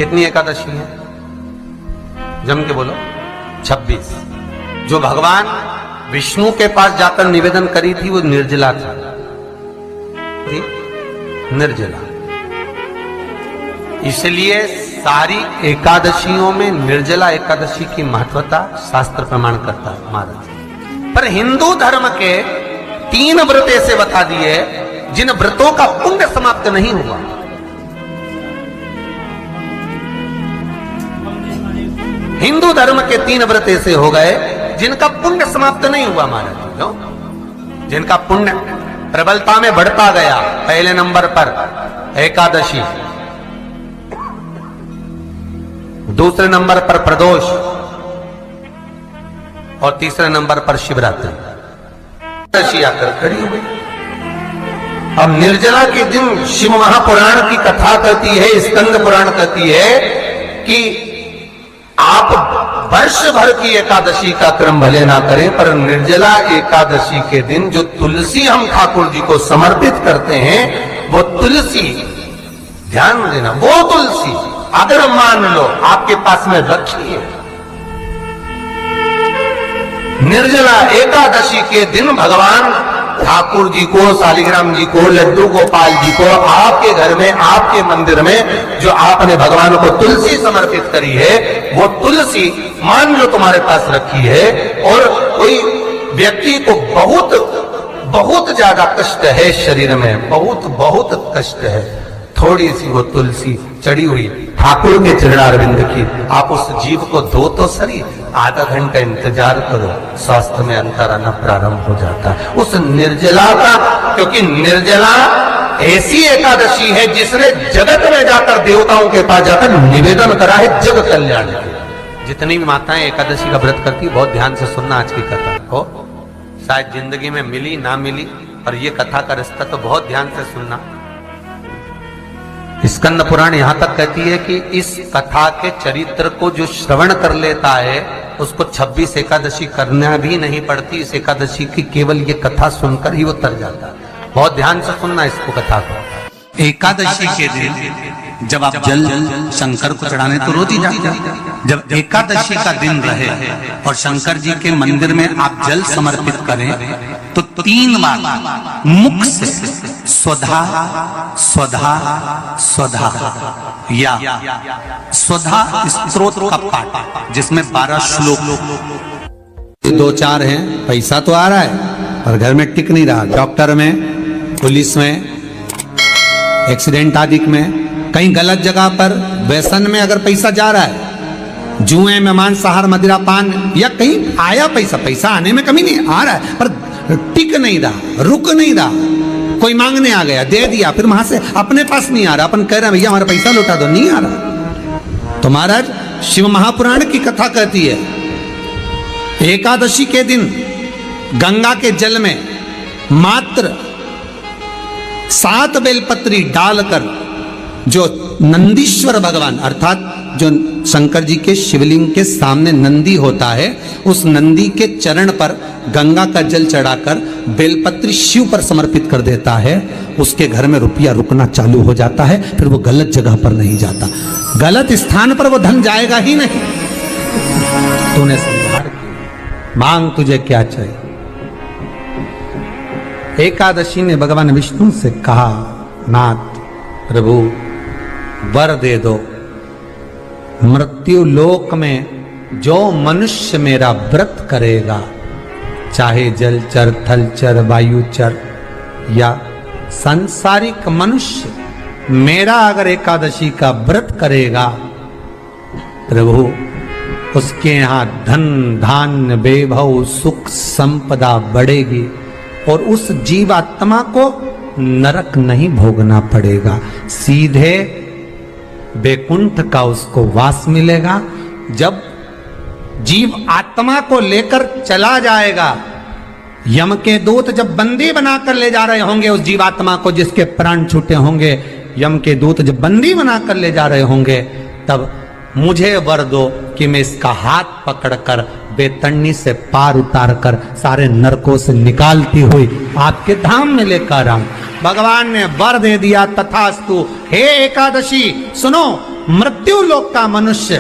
कितनी एकादशी है? जम के बोलो। 26। जो भगवान विष्णु के पास जाकर निवेदन करी थी वो निर्जला थी, निर्जला। इसलिए सारी एकादशियों में निर्जला एकादशी की महत्वता शास्त्र प्रमाण करता है महाराज। पर हिंदू धर्म के 3 व्रत ऐसे बता दिए जिन व्रतों का पुण्य समाप्त नहीं हुआ। हिंदू धर्म के 3 व्रत ऐसे हो गए जिनका पुण्य समाप्त नहीं हुआ महाराज। क्यों? जिनका पुण्य प्रबलता में बढ़ता गया। पहले नंबर पर एकादशी, दूसरे नंबर पर प्रदोष और तीसरे नंबर पर शिवरात्रि। एकादशी आकर खड़ी हो गई। अब निर्जला के दिन शिव महापुराण की कथा कहती है, स्कंद पुराण कहती है कि आप वर्ष भर की एकादशी का क्रम भले ना करें, पर निर्जला एकादशी के दिन जो तुलसी हम ठाकुर जी को समर्पित करते हैं, वो तुलसी, ध्यान देना, वो तुलसी अगर मान लो आपके पास में रखी है, निर्जला एकादशी के दिन भगवान ठाकुर जी को, शालिग्राम जी को, लड्डू गोपाल जी को आपके घर में, आपके मंदिर में जो आपने भगवान को तुलसी समर्पित करी है, वो तुलसी मान लो तुम्हारे पास रखी है और कोई व्यक्ति को बहुत बहुत ज्यादा कष्ट है शरीर में, बहुत बहुत कष्ट है, थोड़ी सी वो तुलसी चढ़ी हुई ठाकुर के चरणारविंद की, आप उस जीव को धो तो सही, आधा घंटा इंतजार करो, स्वास्थ्य में अंतर आना प्रारंभ हो जाता है उस निर्जला का। क्योंकि निर्जला ऐसी एकादशी है जिसने जगत में जाकर, देवताओं के पास जाकर निवेदन करा है जग कल्याण के। जितनी भी माताएं एकादशी का व्रत करती, बहुत ध्यान से सुनना आज की कथा को, शायद जिंदगी में मिली ना मिली, पर ये कथा का रिश्ता तो बहुत ध्यान से सुनना। स्कंद पुराण यहां तक कहती है कि इस कथा के चरित्र को जो श्रवण कर लेता है उसको 26 एकादशी करना भी नहीं पड़ती। इस एकादशी की केवल ये कथा सुनकर ही वो तर जाता है। बहुत ध्यान से सुनना इसको, कथा को। एकादशी के दिन जब आप जल शंकर को चढ़ाने तो रोज ही जाते हैं। जब एकादशी का दिन रहे और शंकर जी के मंदिर में आप जल समर्पित करें तो 3 बार मुख से स्वधा स्वधा स्वधा या स्वधा स्तोत्र का पाठ, जिसमें 12 श्लोक। 2-4 हैं, पैसा तो आ रहा है पर घर में टिक नहीं रहा। डॉक्टर में, पुलिस में, एक्सीडेंट आदि में, कहीं गलत जगह पर, व्यसन में अगर पैसा जा रहा है, जुए में, मांसाहार, मदिरा पान, या कहीं आया पैसा, पैसा आने में कमी नहीं, आ रहा है पर टिक नहीं रहा, रुक नहीं रहा। कोई मांगने आ गया, दे दिया, फिर वहां से अपने पास नहीं आ रहा, अपन कह रहे हैं भैया हमारा पैसा लौटा दो, नहीं आ रहा। तो महाराज शिव महापुराण की कथा कहती है एकादशी के दिन गंगा के जल में मात्र 7 बेलपत्री डालकर जो नंदीश्वर भगवान, अर्थात जो शंकर जी के शिवलिंग के सामने नंदी होता है, उस नंदी के चरण पर गंगा का जल चढ़ाकर बेलपत्री शिव पर समर्पित कर देता है, उसके घर में रुपया रुकना चालू हो जाता है। फिर वो गलत जगह पर नहीं जाता, गलत स्थान पर वो धन जाएगा ही नहीं। तूने संभाल की, मांग तुझे क्या चाहिए। एकादशी ने भगवान विष्णु से कहा, नाथ प्रभु वर दे दो, मृत्यु लोक में जो मनुष्य मेरा व्रत करेगा, चाहे जलचर, थलचर, वायुचर या सांसारिक मनुष्य, मेरा अगर एकादशी का व्रत करेगा, प्रभु उसके यहां धन धान्य वैभव सुख संपदा बढ़ेगी और उस जीवात्मा को नरक नहीं भोगना पड़ेगा, सीधे वैकुंठ का उसको वास मिलेगा। जब जीव आत्मा को लेकर चला जाएगा, यम के दूत जब बंदी बनाकर ले जा रहे होंगे उस जीवात्मा को, जिसके प्राण छूटे होंगे, यम के दूत जब बंदी बनाकर ले जा रहे होंगे, तब मुझे वर दो कि मैं इसका हाथ पकड़कर बेतन्नी से पार उतार कर सारे नरकों से निकालती हुई आपके धाम में लेकर आऊं। भगवान ने वर दे दिया, तथास्तु। हे एकादशी सुनो, मृत्यु लोक का मनुष्य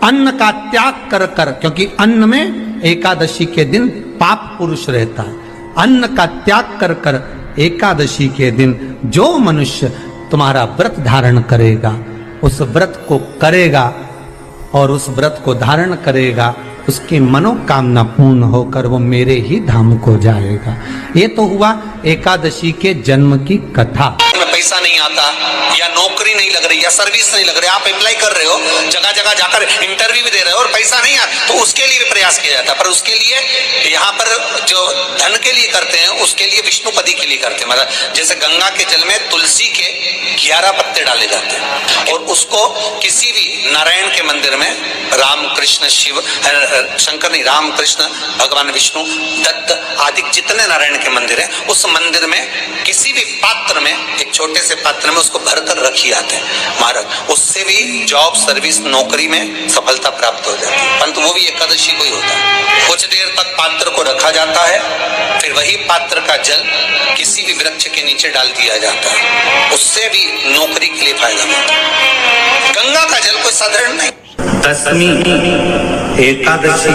अन्न का त्याग कर कर, क्योंकि अन्न में एकादशी के दिन पाप पुरुष रहता है, अन्न का त्याग कर कर एकादशी के दिन जो मनुष्य तुम्हारा व्रत धारण करेगा, उस व्रत को करेगा और उस व्रत को धारण करेगा, उसकी मनोकामना पूर्ण होकर वो मेरे ही धाम को जाएगा। ये तो हुआ एकादशी के जन्म की कथा। पैसा नहीं आता या नौकरी नहीं लग रही या सर्विस नहीं लग रही, आप अप्लाई कर रहे हो, जगह जगह जाकर इंटरव्यू भी दे रहे हो और पैसा नहीं आता, तो उसके लिए भी प्रयास किया जाता है। पर उसके लिए यहाँ पर जो धन के लिए करते हैं, उसके लिए विष्णुपदी के लिए करते हैं। मतलब जैसे गंगा के जल में तुलसी के 11 पत्ते डाले जाते हैं और उसको किसी भी नारायण के मंदिर में राम कृष्ण शिव शंकर नहीं, राम कृष्ण भगवान विष्णु दत्त आदि जितने नारायण के मंदिर है, उस मंदिर में किसी भी पात्र में, एक छोटे से पात्र में उसको भरकर रखी जाते हैं महाराज। उससे भी जॉब सर्विस नौकरी में सफलता प्राप्त हो जाती है, परंतु वो भी एकादशी को ही होता है। कुछ देर तक पात्र को रखा जाता है, फिर वही पात्र का जल किसी भी वृक्ष के नीचे डाल दिया जाता है, उससे भी नौकरी के लिए फायदा मिलता है। गंगा का जल कोई साधारण नहीं। दशमी, एकादशी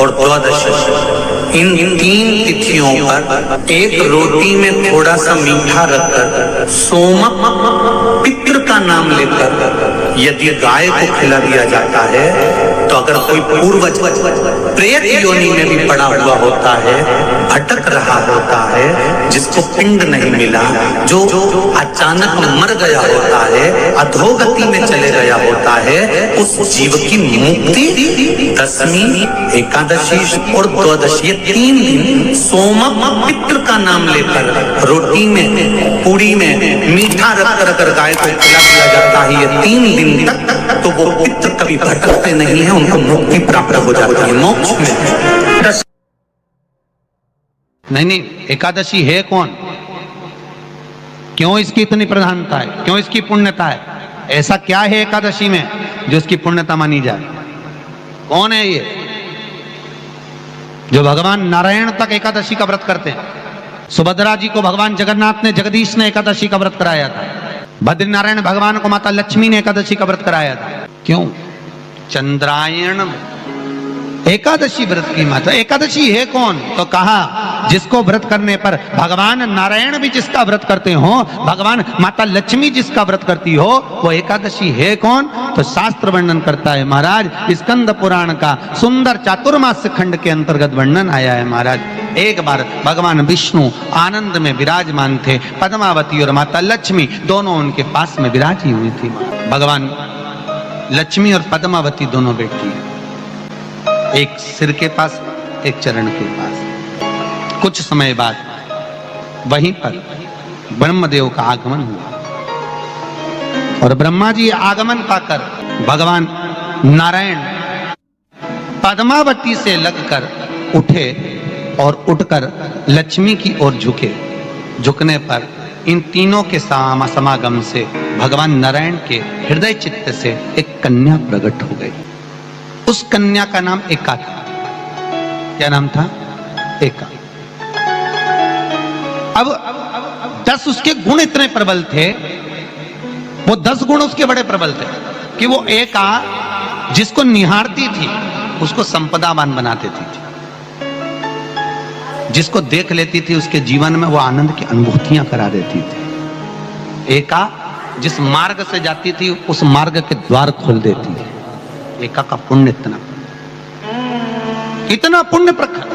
और द्वादशी, इन 3 तिथियों पर एक रोटी में थोड़ा सा मीठा रखकर सोमक पितृ का नाम लेकर यदि गाय को खिला दिया जाता है, तो अगर कोई पूर्वज प्रेत योनि में भी पड़ा हुआ होता है, भटक रहा होता है, जिसको पिंड नहीं मिला, जो अचानक मर गया होता है, अधोगति में चले गया होता है, उस जीव की मुक्ति दशमी, एकादशी और द्वादशी, ये 3 दिन सोमक पितृ का नाम लेकर रोटी में, पूड़ी में मीठा रखकर गाय को खिला दिया जाता है। ये 3 दिन तक तो वो पितृ कभी भटकते नहीं है, उनको मुक्ति प्राप्त हो जाती है, मोक्ष में। नहीं, एकादशी है कौन, क्यों इसकी इतनी प्रधानता है, क्यों इसकी पुण्यता है, ऐसा क्या है एकादशी में जो इसकी पुण्यता मानी जाए? कौन है ये जो भगवान नारायण तक एकादशी का व्रत करते हैं? सुभद्रा जी को भगवान जगन्नाथ ने, जगदीश ने एकादशी का व्रत कराया था। बद्रीनारायण भगवान को माता लक्ष्मी ने एकादशी का व्रत कराया था। क्यों? चंद्रायण एकादशी व्रत की माता। एकादशी है कौन? तो कहा जिसको व्रत करने पर भगवान नारायण भी जिसका व्रत करते हो, भगवान माता लक्ष्मी जिसका व्रत करती हो, वो एकादशी है कौन? तो शास्त्र वर्णन करता है महाराज, स्कंद पुराण का सुंदर चातुर्मास्य खंड के अंतर्गत वर्णन आया है महाराज। एक बार भगवान विष्णु आनंद में विराजमान थे, पद्मावती और माता लक्ष्मी दोनों उनके पास में विराजी हुई थी। भगवान लक्ष्मी और पद्मावती दोनों बैठी, एक सिर के पास, एक चरण के पास। कुछ समय बाद वहीं पर ब्रह्मदेव का आगमन हुआ और ब्रह्मा जी आगमन पाकर भगवान नारायण पद्मावती से लगकर उठे और उठकर लक्ष्मी की ओर झुके। झुकने पर इन तीनों के समागम से भगवान नारायण के हृदय चित्त से एक कन्या प्रकट हो गई। उस कन्या का नाम एका था। क्या नाम था? एका। अब 10 उसके गुण इतने प्रबल थे, वो 10 गुण उसके बड़े प्रबल थे कि वो एका जिसको निहारती थी उसको संपदावान बना देती थी, जिसको देख लेती थी उसके जीवन में वो आनंद की अनुभूतियां करा देती थी। एका जिस मार्ग से जाती थी उस मार्ग के द्वार खोल देती थी। एका का पुण्य इतना पुण्य प्रखर।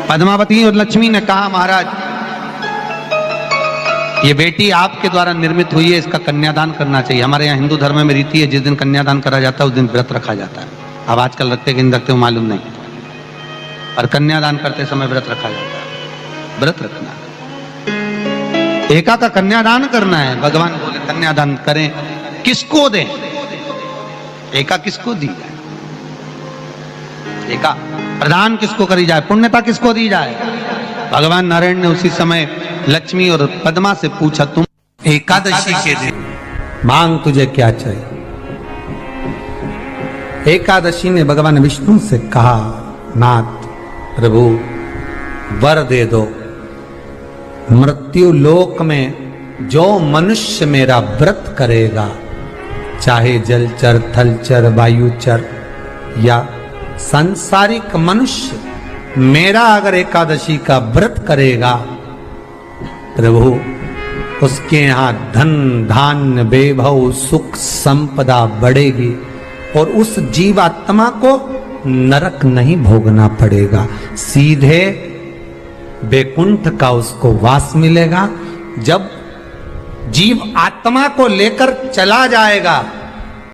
पद्मावती और लक्ष्मी ने कहा महाराज ये बेटी आपके द्वारा निर्मित हुई है, इसका कन्यादान करना चाहिए। हमारे यहाँ हिंदू धर्म में रीति है, जिस दिन कन्यादान करा जाता है उस दिन व्रत रखा जाता है। अब आजकल रखते कि नहीं रखते हो मालूम नहीं, और कन्यादान करते समय व्रत रखा जाता है। व्रत रखना, एका का कन्यादान करना है। भगवान बोले कन्यादान करें, किसको दें? एका किसको दी जाए? एका प्रदान किसको करी जाए? पुण्यता किसको दी जाए? भगवान नारायण ने उसी समय लक्ष्मी और पद्मा से पूछा, तुम एकादशी के दिन मांग तुझे क्या चाहिए? एकादशी ने भगवान विष्णु से कहा, नाथ प्रभु वर दे दो, मृत्यु लोक में जो मनुष्य मेरा व्रत करेगा, चाहे जलचर, थलचर, वायुचर या सांसारिक मनुष्य, मेरा अगर एकादशी का व्रत करेगा, प्रभु उसके यहाँ धन धान्य वैभव सुख संपदा बढ़ेगी और उस जीवात्मा को नरक नहीं भोगना पड़ेगा, सीधे वैकुंठ का उसको वास मिलेगा। जब जीव आत्मा को लेकर चला जाएगा